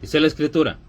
Dice la Escritura,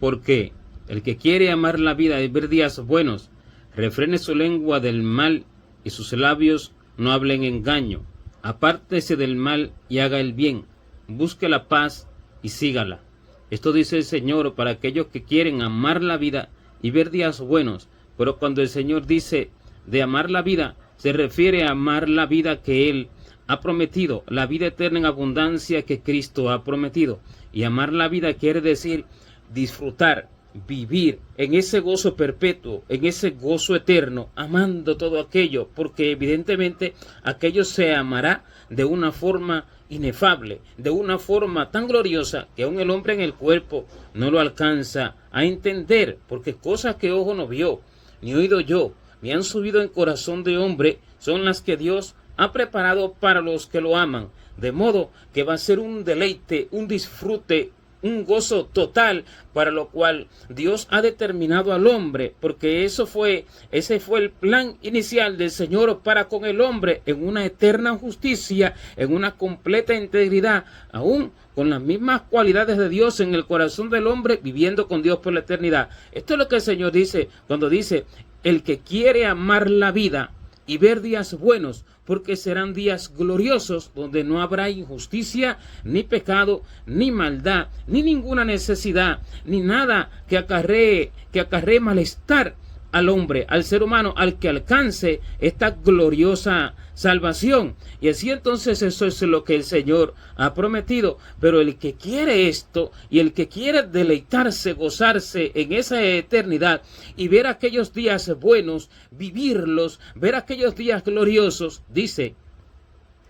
porque el que quiere amar la vida y ver días buenos, refrene su lengua del mal y sus labios no hablen engaño. Apártese del mal y haga el bien. Busque la paz y sígala. Esto dice el Señor para aquellos que quieren amar la vida y ver días buenos. Pero cuando el Señor dice de amar la vida, se refiere a amar la vida que Él ha prometido, la vida eterna en abundancia que Cristo ha prometido. Y amar la vida quiere decir disfrutar, vivir en ese gozo perpetuo, en ese gozo eterno, amando todo aquello, porque evidentemente aquello se amará de una forma inefable, de una forma tan gloriosa que aún el hombre en el cuerpo no lo alcanza a entender, porque cosas que ojo no vio, ni oído yo, ni han subido en corazón de hombre, son las que Dios ha preparado para los que lo aman, de modo que va a ser un deleite, un disfrute, un gozo total, para lo cual Dios ha determinado al hombre, porque ese fue el plan inicial del Señor para con el hombre, en una eterna justicia, en una completa integridad, aún con las mismas cualidades de Dios en el corazón del hombre, viviendo con Dios por la eternidad. Esto es lo que el Señor dice cuando dice, el que quiere amar la vida y ver días buenos, porque serán días gloriosos donde no habrá injusticia, ni pecado, ni maldad, ni ninguna necesidad, ni nada que acarree malestar al hombre, al ser humano, al que alcance esta gloriosa salvación. Y así entonces eso es lo que el Señor ha prometido. Pero el que quiere esto y el que quiere deleitarse, gozarse en esa eternidad y ver aquellos días buenos, vivirlos, ver aquellos días gloriosos, dice,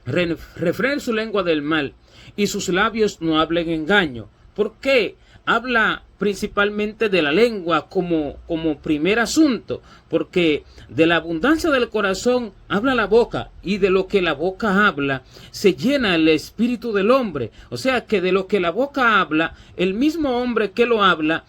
refrene su lengua del mal y sus labios no hablen engaño. ¿Por qué? Habla principalmente de la lengua como primer asunto, porque de la abundancia del corazón habla la boca, y de lo que la boca habla se llena el espíritu del hombre. O sea que de lo que la boca habla, el mismo hombre que lo habla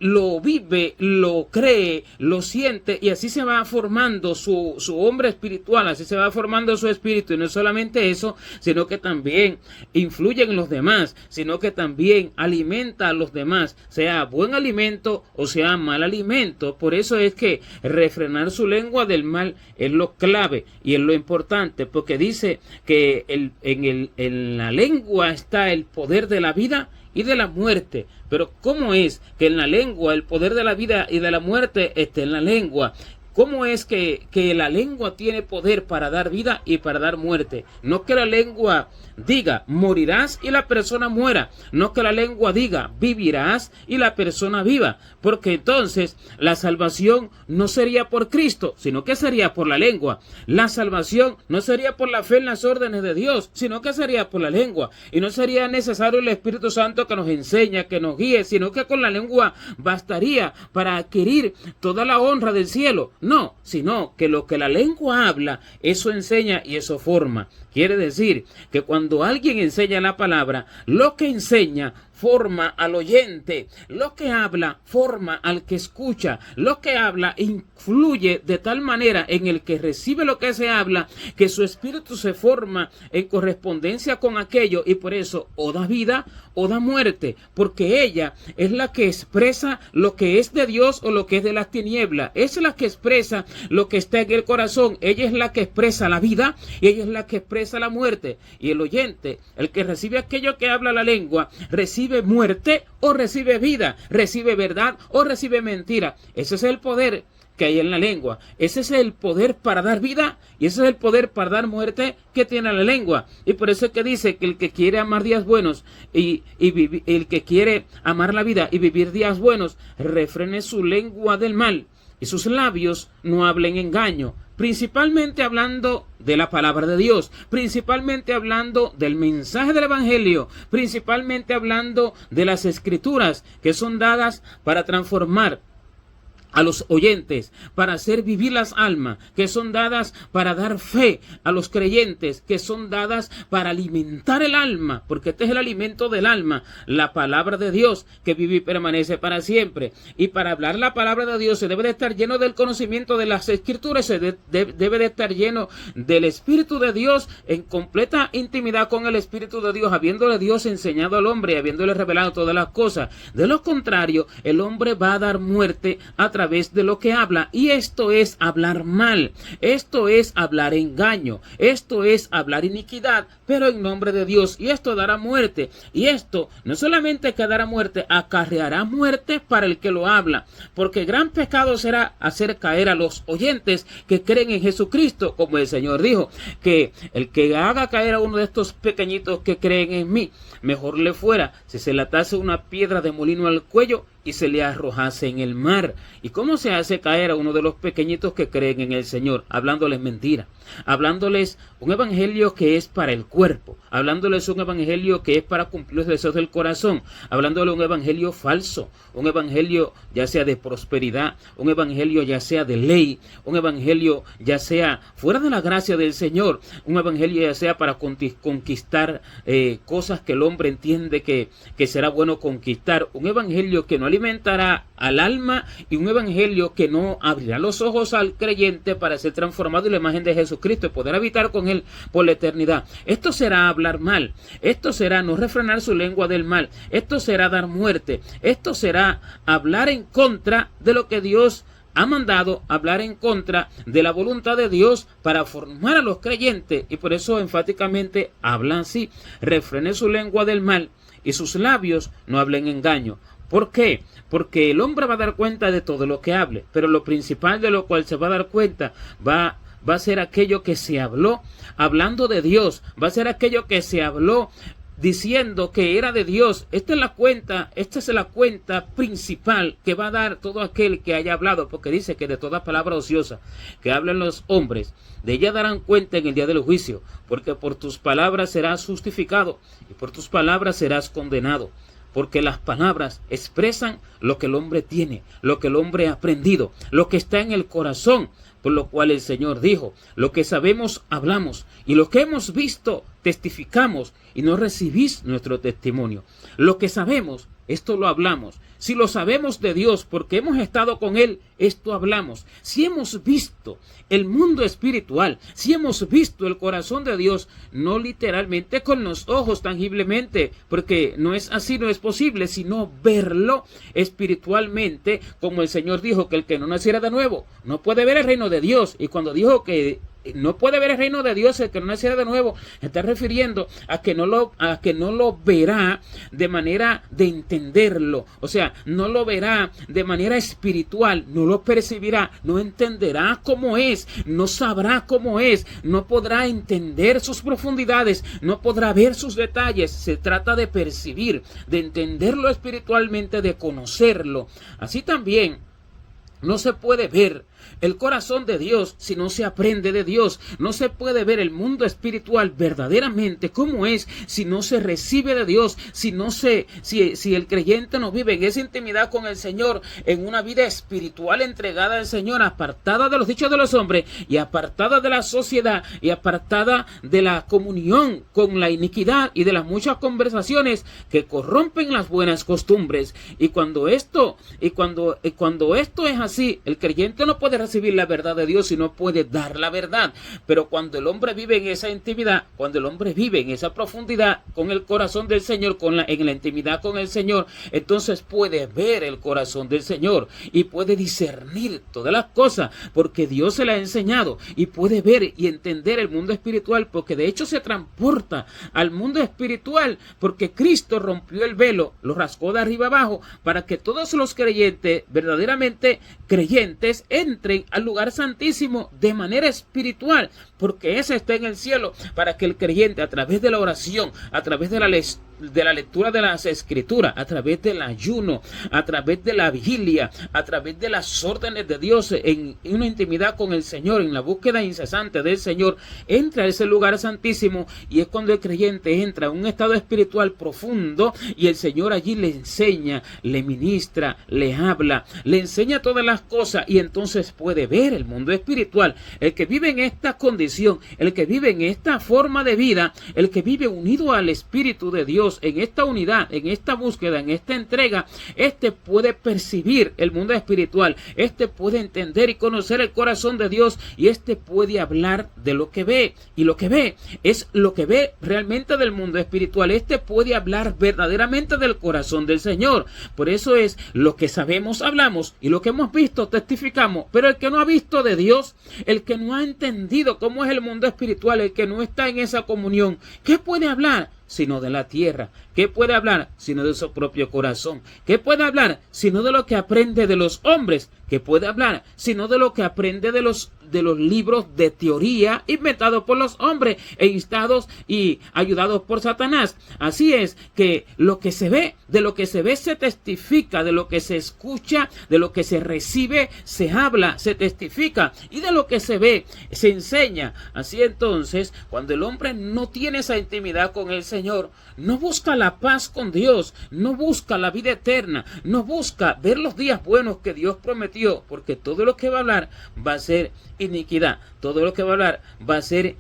lo vive, lo cree, lo siente, y así se va formando su hombre espiritual, así se va formando su espíritu. Y no solamente eso, sino que también influye en los demás, sino que también alimenta a los demás, sea buen alimento o sea mal alimento. Por eso es que refrenar su lengua del mal es lo clave y es lo importante, porque dice que en la lengua está el poder de la vida y de la muerte. Pero ¿cómo es que en la lengua el poder de la vida y de la muerte está en la lengua? ¿Cómo es que la lengua tiene poder para dar vida y para dar muerte? No que la lengua diga morirás y la persona muera, no que la lengua diga vivirás y la persona viva, porque entonces la salvación no sería por Cristo, sino que sería por la lengua. La salvación no sería por la fe en las órdenes de Dios, sino que sería por la lengua, y no sería necesario el Espíritu Santo que nos enseña, que nos guíe, sino que con la lengua bastaría para adquirir toda la honra del cielo. No, sino que lo que la lengua habla, eso enseña y eso forma. Quiere decir que cuando alguien enseña la palabra, lo que enseña forma al oyente, lo que habla forma al que escucha, lo que habla influye de tal manera en el que recibe lo que se habla, que su espíritu se forma en correspondencia con aquello, y por eso o da vida o da muerte, porque ella es la que expresa lo que es de Dios o lo que es de las tinieblas. Es la que expresa lo que está en el corazón. Ella es la que expresa la vida y ella es la que expresa la muerte. Y el oyente, el que recibe aquello que habla la lengua, recibe muerte o recibe vida, recibe verdad o recibe mentira. Ese es el poder que hay en la lengua. Ese es el poder para dar vida y ese es el poder para dar muerte que tiene la lengua. Y por eso es que dice que el que quiere amar días buenos y el que quiere amar la vida y vivir días buenos, refrene su lengua del mal y sus labios no hablen engaño. Principalmente hablando de la palabra de Dios, principalmente hablando del mensaje del Evangelio, principalmente hablando de las Escrituras que son dadas para transformar a los oyentes, para hacer vivir las almas, que son dadas para dar fe a los creyentes, que son dadas para alimentar el alma, porque este es el alimento del alma, la palabra de Dios, que vive y permanece para siempre. Y para hablar la palabra de Dios se debe de estar lleno del conocimiento de las Escrituras, se debe de estar lleno del Espíritu de Dios, en completa intimidad con el Espíritu de Dios, habiéndole Dios enseñado al hombre y habiéndole revelado todas las cosas. De lo contrario, el hombre va a dar muerte a través de lo que habla, y esto es hablar mal, esto es hablar engaño, esto es hablar iniquidad, pero en nombre de Dios, y esto dará muerte, y esto no solamente que dará muerte, acarreará muerte para el que lo habla, porque gran pecado será hacer caer a los oyentes que creen en Jesucristo, como el Señor dijo, que el que haga caer a uno de estos pequeñitos que creen en mí, mejor le fuera si se le atase una piedra de molino al cuello y se le arrojase en el mar. ¿Y cómo se hace caer a uno de los pequeñitos que creen en el Señor? Hablándoles mentira, hablándoles un evangelio que es para el cuerpo, hablándoles un evangelio que es para cumplir los deseos del corazón, hablándoles un evangelio falso, un evangelio ya sea de prosperidad, un evangelio ya sea de ley, un evangelio ya sea fuera de la gracia del Señor, un evangelio ya sea para conquistar cosas que el hombre entiende que será bueno conquistar, un evangelio que no alimentará al alma, y un evangelio que no abrirá los ojos al creyente para ser transformado en la imagen de Jesucristo y poder habitar con él por la eternidad. Esto será hablar mal, esto será no refrenar su lengua del mal, esto será dar muerte, esto será hablar en contra de lo que Dios ha mandado, hablar en contra de la voluntad de Dios para formar a los creyentes, y por eso enfáticamente hablan así: refrene su lengua del mal y sus labios no hablen engaño. ¿Por qué? Porque el hombre va a dar cuenta de todo lo que hable, pero lo principal de lo cual se va a dar cuenta va a ser aquello que se habló hablando de Dios, va a ser aquello que se habló diciendo que era de Dios. Esta es la cuenta principal que va a dar todo aquel que haya hablado, porque dice que de toda palabra ociosa que hablen los hombres, de ella darán cuenta en el día del juicio, porque por tus palabras serás justificado y por tus palabras serás condenado. Porque las palabras expresan lo que el hombre tiene, lo que el hombre ha aprendido, lo que está en el corazón, por lo cual el Señor dijo: lo que sabemos hablamos, y lo que hemos visto testificamos, y no recibís nuestro testimonio. Lo que sabemos, esto lo hablamos. Si lo sabemos de Dios porque hemos estado con Él, esto hablamos. Si hemos visto el mundo espiritual, si hemos visto el corazón de Dios, no literalmente con los ojos tangiblemente, porque no es así, no es posible, sino verlo espiritualmente, como el Señor dijo que el que no naciera de nuevo no puede ver el reino de Dios. Y cuando dijo que no puede ver el reino de Dios el que no naciera de nuevo, está refiriendo a que no lo verá de manera de entenderlo, o sea, no lo verá de manera espiritual, no lo percibirá, no entenderá cómo es, no sabrá cómo es, no podrá entender sus profundidades, no podrá ver sus detalles. Se trata de percibir, de entenderlo espiritualmente, de conocerlo. Así también no se puede ver el corazón de Dios si no se aprende de Dios. No se puede ver el mundo espiritual verdaderamente como es si no se recibe de Dios, si el creyente no vive en esa intimidad con el Señor, en una vida espiritual entregada al Señor, apartada de los dichos de los hombres y apartada de la sociedad y apartada de la comunión con la iniquidad y de las muchas conversaciones que corrompen las buenas costumbres. Y cuando esto es así, el creyente no puede recibir la verdad de Dios y no puede dar la verdad. Pero cuando el hombre vive en esa intimidad, cuando el hombre vive en esa profundidad con el corazón del Señor, en la intimidad con el Señor, entonces puede ver el corazón del Señor y puede discernir todas las cosas porque Dios se la ha enseñado, y puede ver y entender el mundo espiritual, porque de hecho se transporta al mundo espiritual, porque Cristo rompió el velo, lo rasgó de arriba abajo para que todos los creyentes, verdaderamente creyentes, entren al lugar santísimo de manera espiritual, porque ese está en el cielo, para que el creyente, a través de la oración, a través de la de la lectura de las Escrituras, a través del ayuno, a través de la vigilia, a través de las órdenes de Dios, en una intimidad con el Señor, en la búsqueda incesante del Señor, entra a ese lugar santísimo, y es cuando el creyente entra en un estado espiritual profundo, y el Señor allí le enseña, le ministra, le habla, le enseña todas las cosas, y entonces puede ver el mundo espiritual. El que vive en esta condición, el que vive en esta forma de vida, el que vive unido al Espíritu de Dios, en esta unidad, en esta búsqueda, en esta entrega, este puede percibir el mundo espiritual, este puede entender y conocer el corazón de Dios, y este puede hablar de lo que ve, y lo que ve es lo que ve realmente del mundo espiritual. Este puede hablar verdaderamente del corazón del Señor. Por eso es lo que sabemos, hablamos, y lo que hemos visto, testificamos. Pero el que no ha visto de Dios, el que no ha entendido cómo es el mundo espiritual, el que no está en esa comunión, ¿qué puede hablar sino de la tierra? ¿Qué puede hablar sino de su propio corazón? ¿Qué puede hablar sino de lo que aprende de los hombres? ¿Qué puede hablar sino de lo que aprende de los libros de teoría inventados por los hombres e instados y ayudados por Satanás? Así es que lo que se ve, de lo que se ve se testifica, de lo que se escucha, de lo que se recibe se habla, se testifica, y de lo que se ve se enseña. Así entonces, cuando el hombre no tiene esa intimidad con el Señor, no busca la paz con Dios, no busca la vida eterna, no busca ver los días buenos que Dios prometió, porque todo lo que va a hablar va a ser iniquidad, todo lo que va a hablar va a ser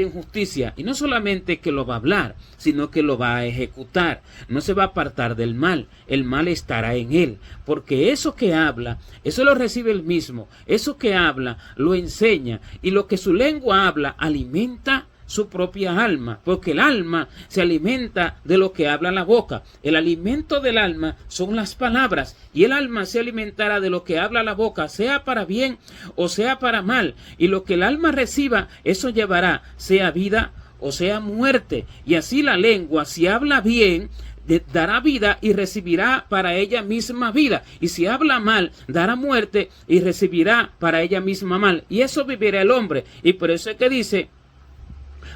injusticia, y no solamente que lo va a hablar, sino que lo va a ejecutar. No se va a apartar del mal, el mal estará en él, porque eso que habla, eso lo recibe él mismo, eso que habla lo enseña, y lo que su lengua habla alimenta su propia alma, porque el alma se alimenta de lo que habla la boca. El alimento del alma son las palabras, y el alma se alimentará de lo que habla la boca, sea para bien o sea para mal, y lo que el alma reciba, eso llevará, sea vida o sea muerte. Y así la lengua, si habla bien, dará vida y recibirá para ella misma vida, y si habla mal, dará muerte y recibirá para ella misma mal, y eso vivirá el hombre. Y por eso es que dice: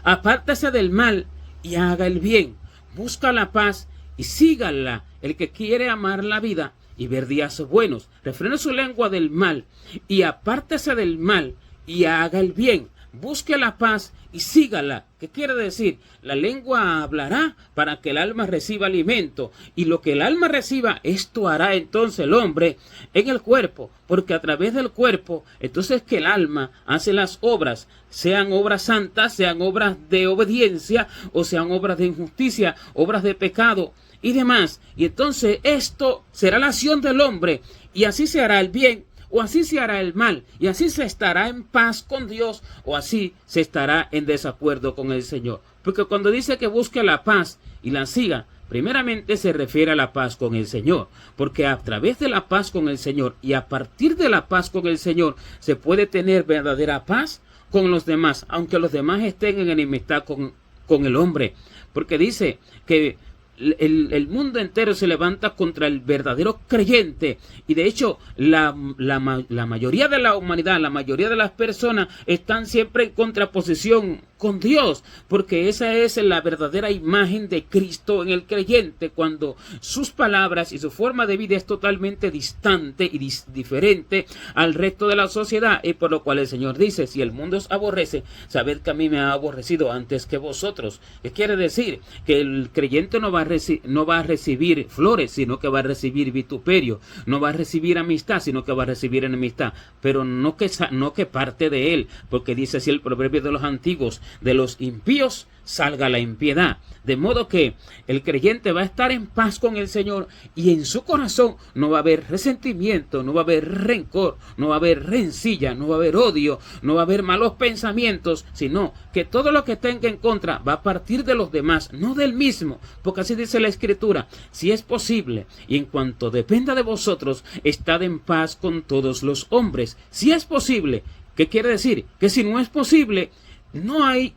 apártese del mal y haga el bien, busca la paz y sígala. El que quiere amar la vida y ver días buenos, refrene su lengua del mal y apártese del mal y haga el bien, busque la paz y sígala. ¿Qué quiere decir? La lengua hablará para que el alma reciba alimento, y lo que el alma reciba, esto hará entonces el hombre en el cuerpo, porque a través del cuerpo, entonces que el alma hace las obras, sean obras santas, sean obras de obediencia, o sean obras de injusticia, obras de pecado y demás. Y entonces esto será la acción del hombre, y así se hará el bien, o así se hará el mal, y así se estará en paz con Dios, o así se estará en desacuerdo con el Señor. Porque cuando dice que busque la paz y la siga, primeramente se refiere a la paz con el Señor, porque a través de la paz con el Señor y a partir de la paz con el Señor se puede tener verdadera paz con los demás, aunque los demás estén en enemistad con el hombre, porque dice que el mundo entero se levanta contra el verdadero creyente, y de hecho la mayoría de la humanidad, la mayoría de las personas están siempre en contraposición con Dios, porque esa es la verdadera imagen de Cristo en el creyente, cuando sus palabras y su forma de vida es totalmente distante y diferente al resto de la sociedad, y por lo cual el Señor dice: si el mundo os aborrece, sabed que a mí me ha aborrecido antes que vosotros. ¿Qué quiere decir? Que el creyente no va a recibir flores, sino que va a recibir vituperio, no va a recibir amistad, sino que va a recibir enemistad, pero no que parte de él, porque dice así el proverbio de los antiguos: de los impíos salga la impiedad. De modo que el creyente va a estar en paz con el Señor, y en su corazón no va a haber resentimiento, no va a haber rencor, no va a haber rencilla, no va a haber odio, no va a haber malos pensamientos, sino que todo lo que tenga en contra va a partir de los demás, no del mismo, porque así dice la Escritura: si es posible y en cuanto dependa de vosotros, estad en paz con todos los hombres. Si es posible, ¿qué quiere decir? Que si no es posible, no hay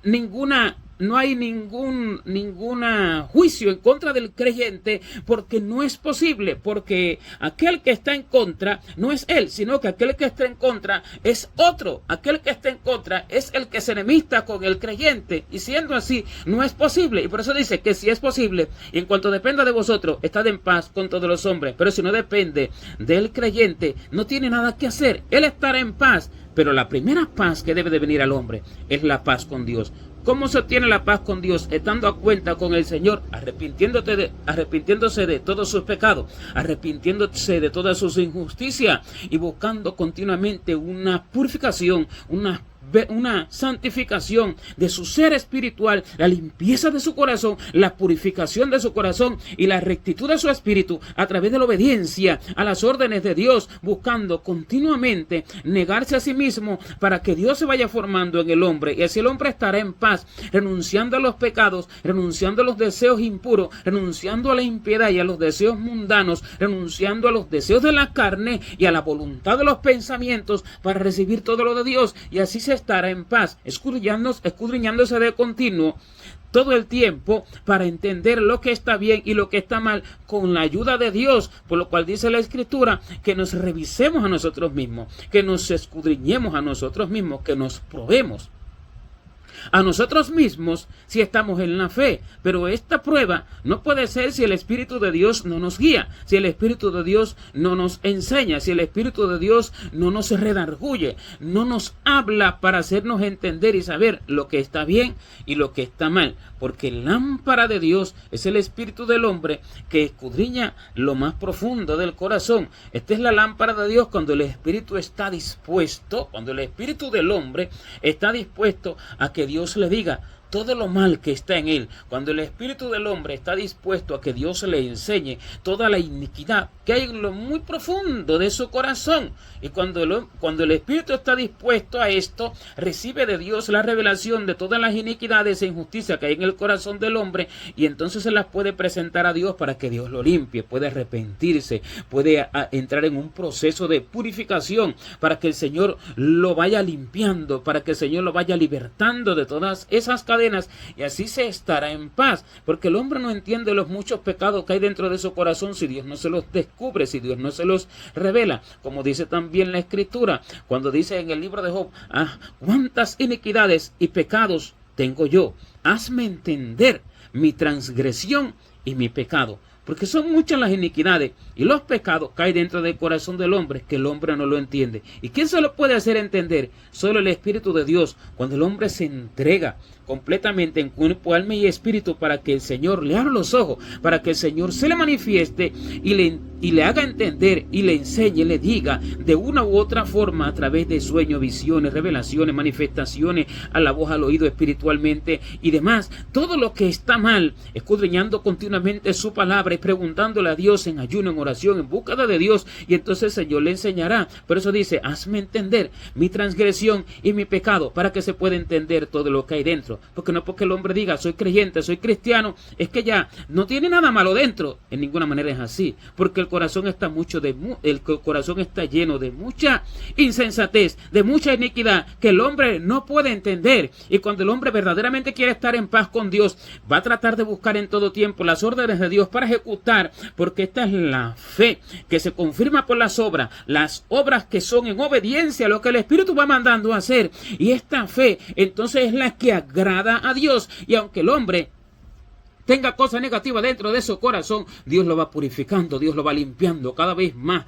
ninguna no hay ningún juicio en contra del creyente, porque no es posible, porque aquel que está en contra no es él, sino que aquel que está en contra es otro. Aquel que está en contra es el que se enemista con el creyente, y siendo así no es posible. Y por eso dice que si es posible, y en cuanto dependa de vosotros, estad en paz con todos los hombres. Pero si no depende del creyente, no tiene nada que hacer, él estará en paz. Pero la primera paz que debe de venir al hombre es la paz con Dios. ¿Cómo se obtiene la paz con Dios? Estando a cuenta con el Señor, arrepintiéndose de todos sus pecados, arrepintiéndose de todas sus injusticias y buscando continuamente una purificación, una santificación de su ser espiritual, la limpieza de su corazón, la purificación de su corazón y la rectitud de su espíritu a través de la obediencia a las órdenes de Dios, buscando continuamente negarse a sí mismo para que Dios se vaya formando en el hombre, y así el hombre estará en paz, renunciando a los pecados, renunciando a los deseos impuros, renunciando a la impiedad y a los deseos mundanos, renunciando a los deseos de la carne y a la voluntad de los pensamientos para recibir todo lo de Dios, y así se estará en paz, escudriñándose de continuo todo el tiempo para entender lo que está bien y lo que está mal con la ayuda de Dios, por lo cual dice la Escritura que nos revisemos a nosotros mismos, que nos escudriñemos a nosotros mismos, que nos probemos a nosotros mismos si estamos en la fe. Pero esta prueba no puede ser si el Espíritu de Dios no nos guía, si el Espíritu de Dios no nos enseña, si el Espíritu de Dios no nos redarguye, no nos habla para hacernos entender y saber lo que está bien y lo que está mal. Porque la lámpara de Dios es el espíritu del hombre que escudriña lo más profundo del corazón. Esta es la lámpara de Dios cuando el espíritu está dispuesto, cuando el espíritu del hombre está dispuesto a que Dios le diga todo lo mal que está en él, cuando el espíritu del hombre está dispuesto a que Dios le enseñe toda la iniquidad que hay en lo muy profundo de su corazón, y cuando el espíritu está dispuesto a esto, recibe de Dios la revelación de todas las iniquidades e injusticias que hay en el corazón del hombre, y entonces se las puede presentar a Dios para que Dios lo limpie, puede arrepentirse, puede entrar en un proceso de purificación para que el Señor lo vaya limpiando, para que el Señor lo vaya libertando de todas esas cadenas, y así se estará en paz, porque el hombre no entiende los muchos pecados que hay dentro de su corazón si Dios no se los descubre, si Dios no se los revela, como dice también la Escritura, cuando dice en el libro de Job, cuántas iniquidades y pecados tengo yo, hazme entender mi transgresión y mi pecado. Porque son muchas las iniquidades y los pecados que hay dentro del corazón del hombre que el hombre no lo entiende. ¿Y quién se lo puede hacer entender? Solo el Espíritu de Dios. Cuando el hombre se entrega completamente en cuerpo, alma y espíritu para que el Señor le abra los ojos, para que el Señor se le manifieste y le haga entender y le enseñe, le diga de una u otra forma a través de sueños, visiones, revelaciones, manifestaciones, a la voz, al oído espiritualmente y demás. Todo lo que está mal, escudriñando continuamente su palabra y preguntándole a Dios en ayuno, en oración, en búsqueda de Dios, y entonces el Señor le enseñará. Por eso dice, hazme entender mi transgresión y mi pecado, para que se pueda entender todo lo que hay dentro. Porque no porque el hombre diga, soy creyente, soy cristiano, es que ya no tiene nada malo dentro. En ninguna manera es así, porque el corazón está lleno de mucha insensatez, de mucha iniquidad, que el hombre no puede entender. Y cuando el hombre verdaderamente quiere estar en paz con Dios, va a tratar de buscar en todo tiempo las órdenes de Dios para ejecutar, porque esta es la fe que se confirma por las obras que son en obediencia a lo que el Espíritu va mandando a hacer, y esta fe entonces es la que agrada a Dios. Y aunque el hombre tenga cosas negativas dentro de su corazón, Dios lo va purificando, Dios lo va limpiando cada vez más,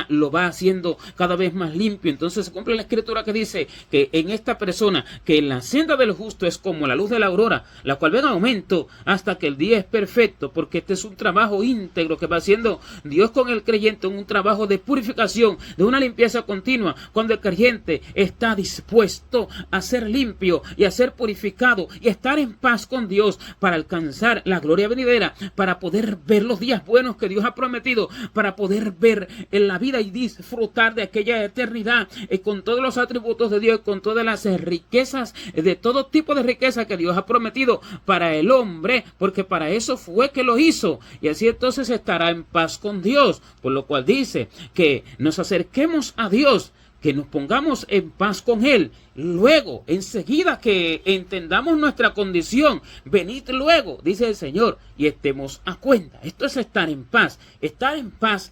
lo va haciendo cada vez más limpio. Entonces se cumple la Escritura que dice que en esta persona, que en la senda del justo es como la luz de la aurora, la cual va en aumento hasta que el día es perfecto, porque este es un trabajo íntegro que va haciendo Dios con el creyente, un trabajo de purificación, de una limpieza continua, cuando el creyente está dispuesto a ser limpio y a ser purificado y a estar en paz con Dios para alcanzar la gloria venidera, para poder ver los días buenos que Dios ha prometido, para poder ver en la vida y disfrutar de aquella eternidad con todos los atributos de Dios, con todas las riquezas, de todo tipo de riqueza que Dios ha prometido para el hombre, porque para eso fue que lo hizo, y así entonces estará en paz con Dios. Por lo cual dice que nos acerquemos a Dios, que nos pongamos en paz con Él. Luego, enseguida que entendamos nuestra condición, venid luego, dice el Señor, y estemos a cuenta. Esto es estar en paz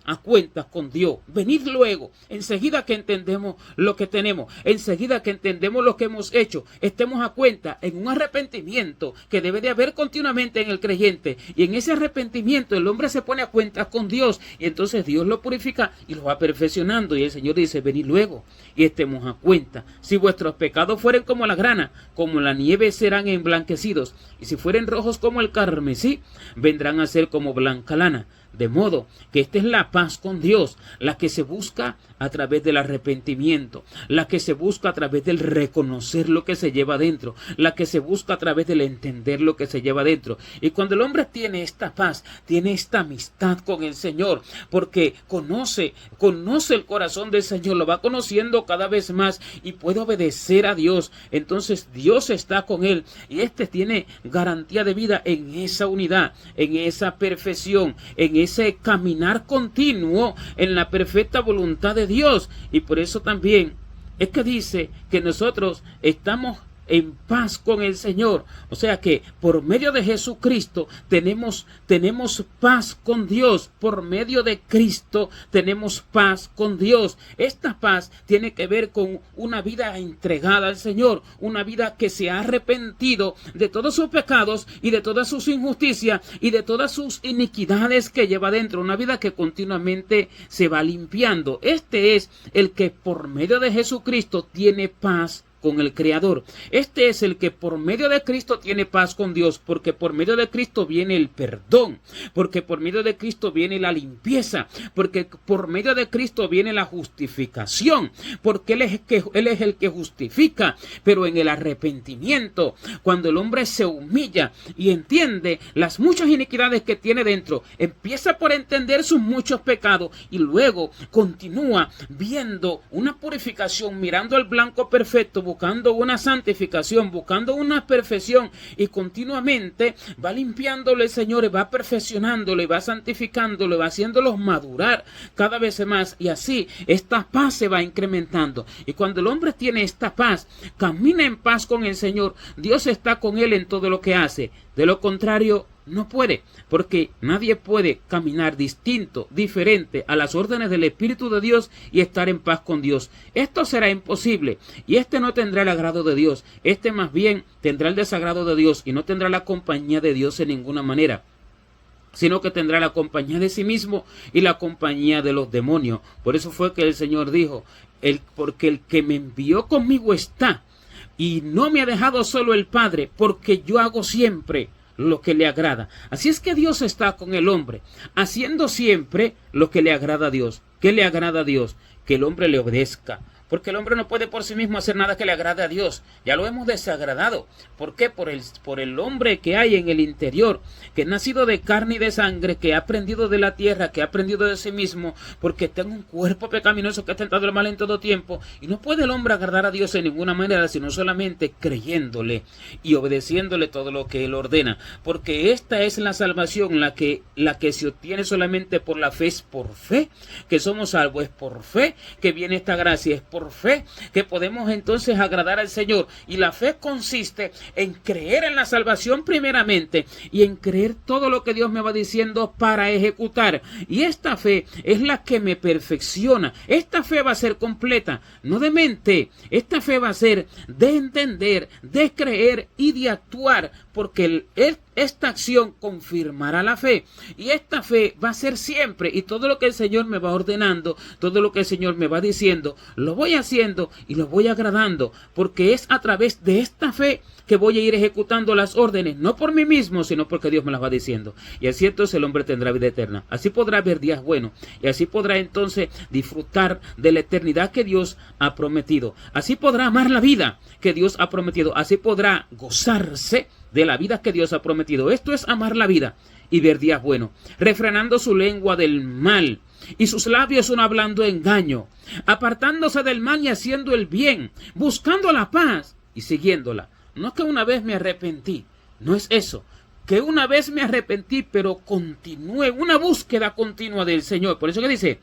a cuentas con Dios. Venid luego, enseguida que entendemos lo que tenemos, enseguida que entendemos lo que hemos hecho, estemos a cuenta en un arrepentimiento que debe de haber continuamente en el creyente. Y en ese arrepentimiento el hombre se pone a cuentas con Dios, y entonces Dios lo purifica y lo va perfeccionando. Y el Señor dice, venid luego y estemos a cuenta. Si vuestros pecados fueren como la grana, como la nieve serán emblanquecidos, y si fueren rojos como el carmesí, vendrán a ser como blanca lana. De modo que esta es la paz con Dios, la que se busca a través del arrepentimiento, la que se busca a través del reconocer lo que se lleva dentro, la que se busca a través del entender lo que se lleva dentro. Y cuando el hombre tiene esta paz, tiene esta amistad con el Señor, porque conoce el corazón del Señor, lo va conociendo cada vez más y puede obedecer a Dios. Entonces Dios está con él y tiene garantía de vida en esa unidad, en esa perfección, en ese caminar continuo en la perfecta voluntad de Dios. Y por eso también es que dice que nosotros estamos en paz con el Señor. O sea que por medio de Jesucristo tenemos paz con Dios. Por medio de Cristo tenemos paz con Dios. Esta paz tiene que ver con una vida entregada al Señor, una vida que se ha arrepentido de todos sus pecados y de todas sus injusticias y de todas sus iniquidades que lleva dentro, una vida que continuamente se va limpiando. Este es el que por medio de Jesucristo tiene paz con el Creador. Este es el que por medio de Cristo tiene paz con Dios, porque por medio de Cristo viene el perdón, porque por medio de Cristo viene la limpieza, porque por medio de Cristo viene la justificación, porque Él es el que justifica. Pero en el arrepentimiento, cuando el hombre se humilla y entiende las muchas iniquidades que tiene dentro, empieza por entender sus muchos pecados y luego continúa viendo una purificación, mirando al blanco perfecto, buscando una santificación, buscando una perfección, y continuamente va limpiándole el Señor, y va perfeccionándolo, y va santificándolo, y va haciéndolo madurar cada vez más, y así esta paz se va incrementando. Y cuando el hombre tiene esta paz, camina en paz con el Señor, Dios está con él en todo lo que hace. De lo contrario, no puede, porque nadie puede caminar distinto, diferente a las órdenes del Espíritu de Dios y estar en paz con Dios. Esto será imposible, y no tendrá el agrado de Dios. Más bien tendrá el desagrado de Dios, y no tendrá la compañía de Dios en ninguna manera, sino que tendrá la compañía de sí mismo y la compañía de los demonios. Por eso fue que el Señor dijo, porque el que me envió conmigo está, y no me ha dejado solo el Padre, porque yo hago siempre lo que le agrada. Así es que Dios está con el hombre, haciendo siempre lo que le agrada a Dios. ¿Qué le agrada a Dios? Que el hombre le obedezca. Porque el hombre no puede por sí mismo hacer nada que le agrade a Dios. Ya lo hemos desagradado. ¿Por qué? Por el hombre que hay en el interior, que es nacido de carne y de sangre, que ha aprendido de la tierra, que ha aprendido de sí mismo, porque tiene un cuerpo pecaminoso que ha tentado el mal en todo tiempo. Y no puede el hombre agradar a Dios en ninguna manera, sino solamente creyéndole y obedeciéndole todo lo que Él ordena. Porque esta es la salvación, la que se obtiene solamente por la fe, es por fe. Que somos salvos es por fe, que viene esta gracia es por fe, que podemos entonces agradar al Señor. Y la fe consiste en creer en la salvación primeramente y en creer todo lo que Dios me va diciendo para ejecutar. Y esta fe es la que me perfecciona. Esta fe va a ser completa, no de mente. Esta fe va a ser de entender, de creer y de actuar, porque esta acción confirmará la fe, y esta fe va a ser siempre, y todo lo que el Señor me va ordenando, todo lo que el Señor me va diciendo, lo voy haciendo y lo voy agradando, porque es a través de esta fe que voy a ir ejecutando las órdenes, no por mí mismo, sino porque Dios me las va diciendo. Y así entonces el hombre tendrá vida eterna. Así podrá ver días buenos, y así podrá entonces disfrutar de la eternidad que Dios ha prometido. Así podrá amar la vida que Dios ha prometido. Así podrá gozarse de la vida que Dios ha prometido. Esto es amar la vida y ver días buenos, refrenando su lengua del mal y sus labios no hablando engaño, apartándose del mal y haciendo el bien, buscando la paz y siguiéndola. No es que una vez me arrepentí, no es eso, que una vez me arrepentí, pero continúe una búsqueda continua del Señor. Por eso que dice,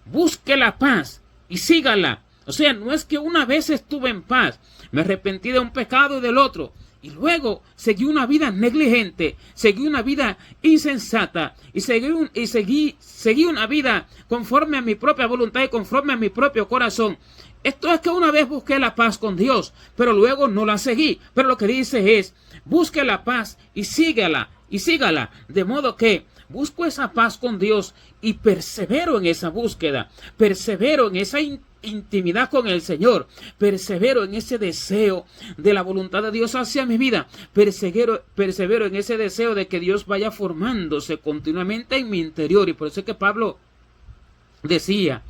busque la paz y sígala, O sea, no es que una vez estuve en paz, me arrepentí de un pecado y del otro, y luego seguí una vida negligente, seguí una vida insensata, y seguí una vida conforme a mi propia voluntad y conforme a mi propio corazón. Esto es que una vez busqué la paz con Dios, pero luego no la seguí. Pero lo que dice es, busque la paz y sígala, de modo que busco esa paz con Dios y persevero en esa búsqueda, persevero en esa intimidad con el Señor, persevero en ese deseo de la voluntad de Dios hacia mi vida, persevero en ese deseo de que Dios vaya formándose continuamente en mi interior. Y por eso es que Pablo decía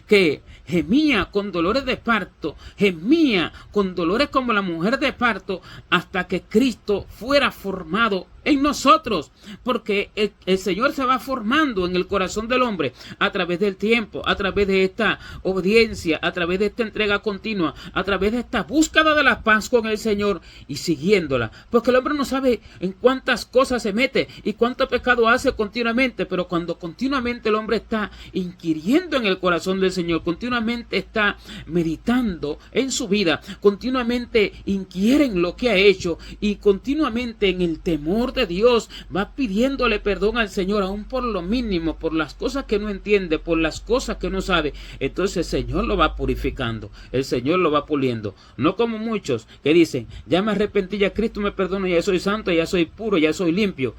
que gemía con dolores de parto, gemía con dolores como la mujer de parto, hasta que Cristo fuera formado en nosotros, porque el Señor se va formando en el corazón del hombre a través del tiempo, a través de esta obediencia, a través de esta entrega continua, a través de esta búsqueda de la paz con el Señor y siguiéndola, porque el hombre no sabe en cuántas cosas se mete y cuánto pecado hace continuamente, pero cuando continuamente el hombre está inquiriendo en el corazón del Señor, continuamente está meditando en su vida, continuamente inquiere en lo que ha hecho y continuamente en el temor de Dios va pidiéndole perdón al Señor, aún por lo mínimo, por las cosas que no entiende, por las cosas que no sabe. Entonces el Señor lo va purificando, el Señor lo va puliendo. No como muchos que dicen, ya me arrepentí, ya Cristo me perdona, ya soy santo, ya soy puro, ya soy limpio.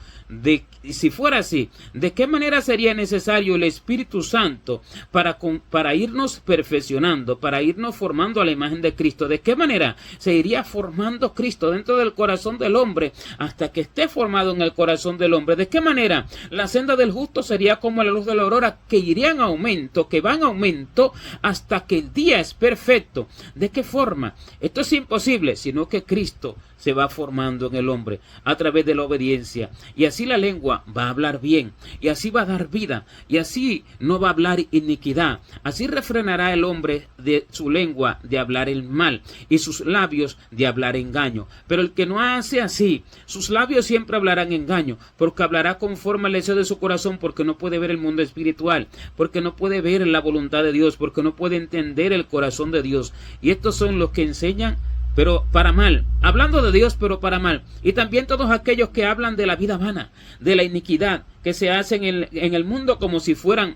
Si fuera así, ¿de qué manera sería necesario el Espíritu Santo para irnos perfeccionando, para irnos formando a la imagen de Cristo? ¿De qué manera se iría formando Cristo dentro del corazón del hombre hasta que esté formado en el corazón del hombre? ¿De qué manera la senda del justo sería como la luz de la aurora, que iría en aumento, que va en aumento hasta que el día es perfecto? ¿De qué forma? Esto es imposible, sino que Cristo se va formando en el hombre a través de la obediencia, y así la lengua va a hablar bien, y así va a dar vida, y así no va a hablar iniquidad. Así refrenará el hombre de su lengua de hablar el mal, y sus labios de hablar engaño. Pero el que no hace así, sus labios siempre hablarán engaño, porque hablará conforme al deseo de su corazón, porque no puede ver el mundo espiritual, porque no puede ver la voluntad de Dios, porque no puede entender el corazón de Dios. Y estos son los que enseñan, pero para mal, hablando de Dios, pero para mal. Y también todos aquellos que hablan de la vida vana, de la iniquidad, que se hacen en el mundo como si fueran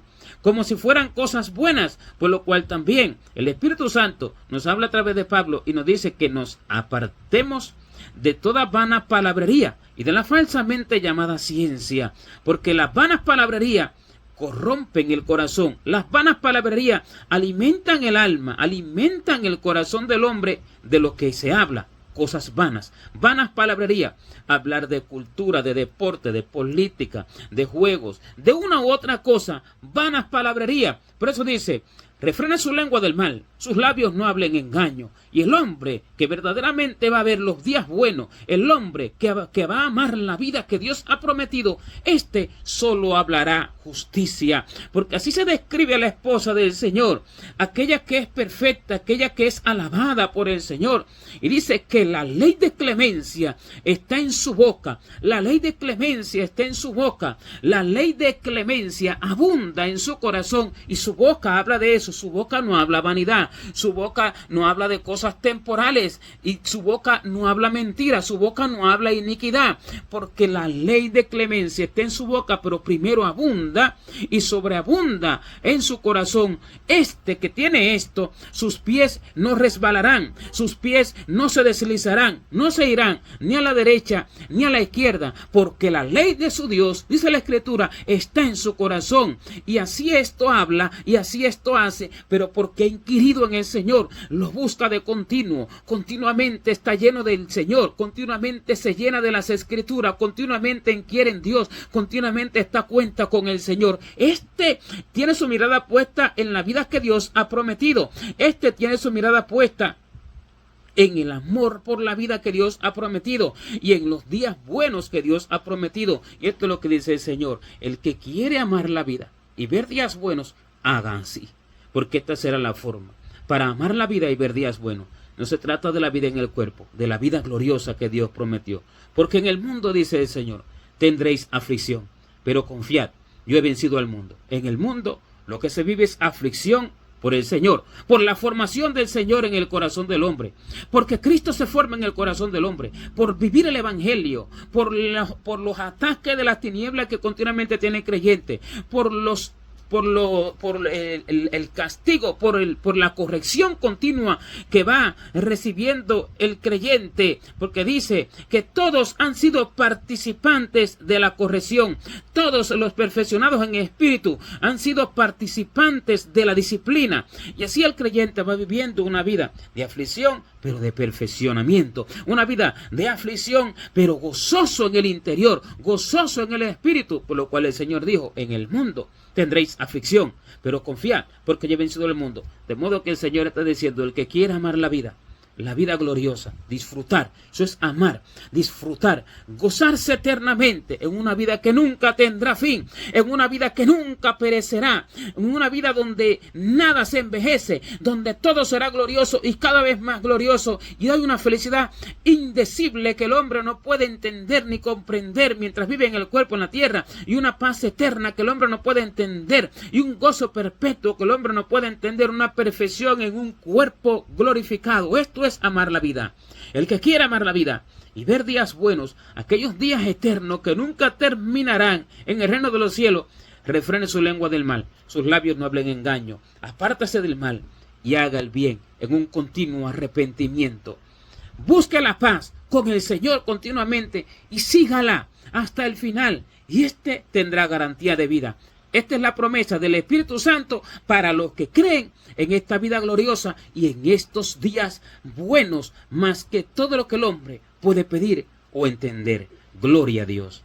cosas buenas, por lo cual también el Espíritu Santo nos habla a través de Pablo y nos dice que nos apartemos de toda vana palabrería y de la falsamente llamada ciencia, porque las vanas palabrerías corrompen el corazón. Las vanas palabrerías alimentan el alma, alimentan el corazón del hombre de lo que se habla. Cosas vanas palabrerías, hablar de cultura, de deporte, de política, de juegos, de una u otra cosa, vanas palabrerías. Por eso dice, refrena su lengua del mal, sus labios no hablen engaño. Y el hombre que verdaderamente va a ver los días buenos, el hombre que va a amar la vida que Dios ha prometido, este solo hablará justicia. Porque así se describe a la esposa del Señor, aquella que es perfecta, aquella que es alabada por el Señor. Y dice que la ley de clemencia está en su boca, la ley de clemencia está en su boca, la ley de clemencia abunda en su corazón, y su boca habla de eso. Su boca no habla vanidad, su boca no habla de cosas temporales, y su boca no habla mentira, su boca no habla iniquidad, porque la ley de clemencia está en su boca, pero primero abunda y sobreabunda en su corazón. Este que tiene esto, sus pies no resbalarán, sus pies no se deslizarán, no se irán ni a la derecha ni a la izquierda, porque la ley de su Dios, dice la Escritura, está en su corazón. Y así esto habla y así esto hace, pero porque ha inquirido en el Señor, lo busca de continuo, continuamente está lleno del Señor, continuamente se llena de las Escrituras, continuamente inquiere en Dios, continuamente está a cuenta con el Señor. Este tiene su mirada puesta en la vida que Dios ha prometido. Este tiene su mirada puesta en el amor por la vida que Dios ha prometido y en los días buenos que Dios ha prometido. Y esto es lo que dice el Señor: el que quiere amar la vida y ver días buenos, haga así, porque esta será la forma para amar la vida y ver días buenos. No se trata de la vida en el cuerpo, de la vida gloriosa que Dios prometió. Porque en el mundo, dice el Señor, tendréis aflicción, pero confiad, yo he vencido al mundo. En el mundo lo que se vive es aflicción por el Señor, por la formación del Señor en el corazón del hombre, porque Cristo se forma en el corazón del hombre, por vivir el Evangelio, por los ataques de las tinieblas que continuamente tiene el creyente, por el castigo, por la corrección continua que va recibiendo el creyente, porque dice que todos han sido participantes de la corrección, todos los perfeccionados en espíritu han sido participantes de la disciplina, y así el creyente va viviendo una vida de aflicción, pero de perfeccionamiento, una vida de aflicción, pero gozoso en el interior, gozoso en el espíritu, por lo cual el Señor dijo, en el mundo tendréis aflicción, pero confiad, porque yo he vencido el mundo. De modo que el Señor está diciendo, el que quiera amar la vida gloriosa, disfrutar, eso es amar, disfrutar, gozarse eternamente en una vida que nunca tendrá fin, en una vida que nunca perecerá, en una vida donde nada se envejece, donde todo será glorioso y cada vez más glorioso, y hay una felicidad indecible que el hombre no puede entender ni comprender mientras vive en el cuerpo en la tierra, y una paz eterna que el hombre no puede entender, y un gozo perpetuo que el hombre no puede entender, una perfección en un cuerpo glorificado. Esto es amar la vida. El que quiera amar la vida y ver días buenos, aquellos días eternos que nunca terminarán en el reino de los cielos, refrene su lengua del mal, sus labios no hablen engaño, apártase del mal y haga el bien en un continuo arrepentimiento. Busque la paz con el Señor continuamente y sígala hasta el final, y tendrá garantía de vida. Esta es la promesa del Espíritu Santo para los que creen en esta vida gloriosa y en estos días buenos, más que todo lo que el hombre puede pedir o entender. Gloria a Dios.